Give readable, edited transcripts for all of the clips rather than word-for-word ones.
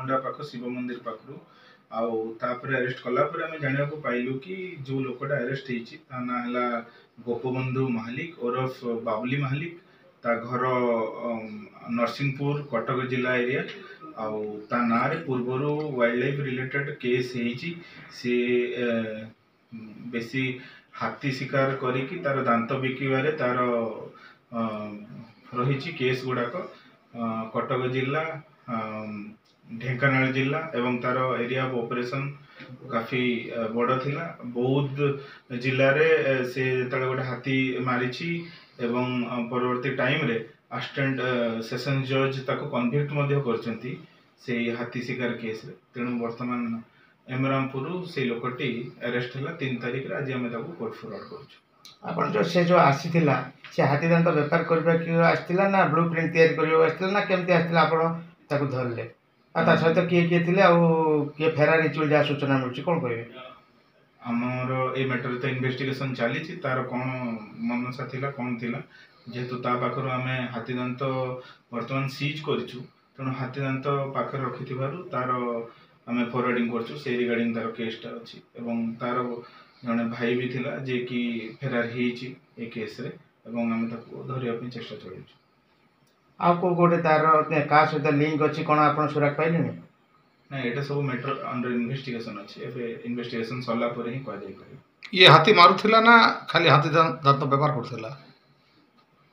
मुंडा पाख शिव मंदिर पाखु आउे अरेस्ट कलापर आम जाना पाइलु कि जो लोकटा अरेस्ट होती ना है गोपबंधु महालिक ओरफ बाबुली महालिक ता घर नरसिंहपुर कटक जिला एरिया ता ना पूर्वर वाइल्ड लाइफ रिलेटेड केस सी बेसी हाथी शिकार करिकी तार दांत बिकिबारे तार रही केस गुड़ाक कटक जिला ढेंकानाल जिला एवं तार एरिया ऑफ ऑपरेशन काफी बड़ थिला। बौद्ध जिले रे से तळे गोटे हाथी मारिछि एवं परवर्ती टाइम रे असिस्टेंट सेशन जज ताको कन्विक्ट मध्य करचंती से हाथी शिकार केस रे। तेणु वर्तमान एमरामपुर से लोकटी अरेस्ट है 3 तारिख आज आम कोर्ट फॉरवर्ड करूँ। आपण जो से जो आसीथिला से हाथी दांत व्यापार करबा कि आसीथिला ना ब्लूप्रिंट तैयारी करबा आसीथिला ना केमती आसीथिला आपण ताको धरले आ सहित किए थिले आ किए फेरारी चुल जा सूचना मिलछि कोन कहबे? आमर ए मैटर तो इन्वेस्टिगेशन चली तार कौन मनसा थिला कौन थिला जेहेतु ता पाखरु आमे हाथी दांत वर्तमान सीज करिछु तेणु हाथी दांत पाखर रखि तार आमे फॉरवर्डिंग करछु से रिगार्डिंग तार केसटा अछि एवं तार जने भाई भी थिला जे कि फेरार हेछि ए केस रे एवं आमे ताको धरिया पे चेष्टा चलैछु। आ को गोटे तार का सहित लिंक अछि कोन आपण सुराग पाइले ना एटा सब मैटर अंडर इन्वेस्टिगेशन अछि एबे इन्वेस्टिगेशन सल्ला पर ही कह जाय करी। ये हाथी मारुथिला ना खाली हाथी दांत व्यापार करथिला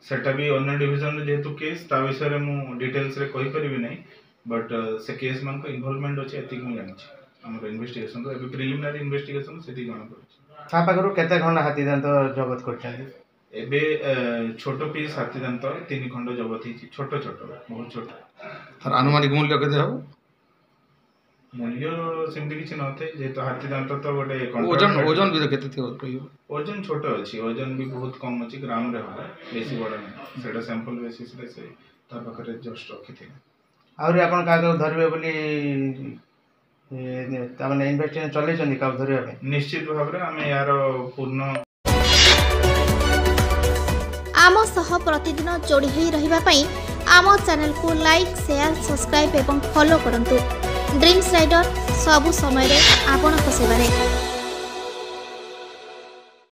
सेटा भी अन्य डिवीजन रे जेतु केस ता विषय रे मु डिटेल्स रे कहि परिबि नै बट से केस मान को इन्वॉल्वमेंट अछि एतिक मु जानि छी हमर इन्वेस्टिगेशन रो एबे प्रिलिमिनरी इन्वेस्टिगेशन सेति जाना पड़छि। ता पाखरु केते खंड हाथी दांत जब्त करछन एबे छोटो पीस हाथी दांत 3 खंड जब्त हिछि छोटो छोटो बहुत छोटो। और अनुमानिक मूल्य केते हो? मूल्य सेमति किछि नथे जेतो हाथी दांत तो गोटे ओजन भी केते थियो कहियो? ओजन छोटो अछि ओजन भी बहुत कम अछि ग्राम रे हो बेसी बड़ नै सेटा सैंपल बेसिस रे से ता पाखरे जस्ट रखिथिले। आउरी आपण का धरबे बोली तामने इन्वेस्टिगेशन चलै छन का धरबे निश्चित भाव रे हम यार पूर्ण आम सह प्रतिदिन जोड़ी होई रहिबा पई आम चैनल को लाइक शेयर सब्सक्राइब एवं फॉलो करंतु। ड्रीम्स राइडर सबु समय रे आपन को सेवा रे।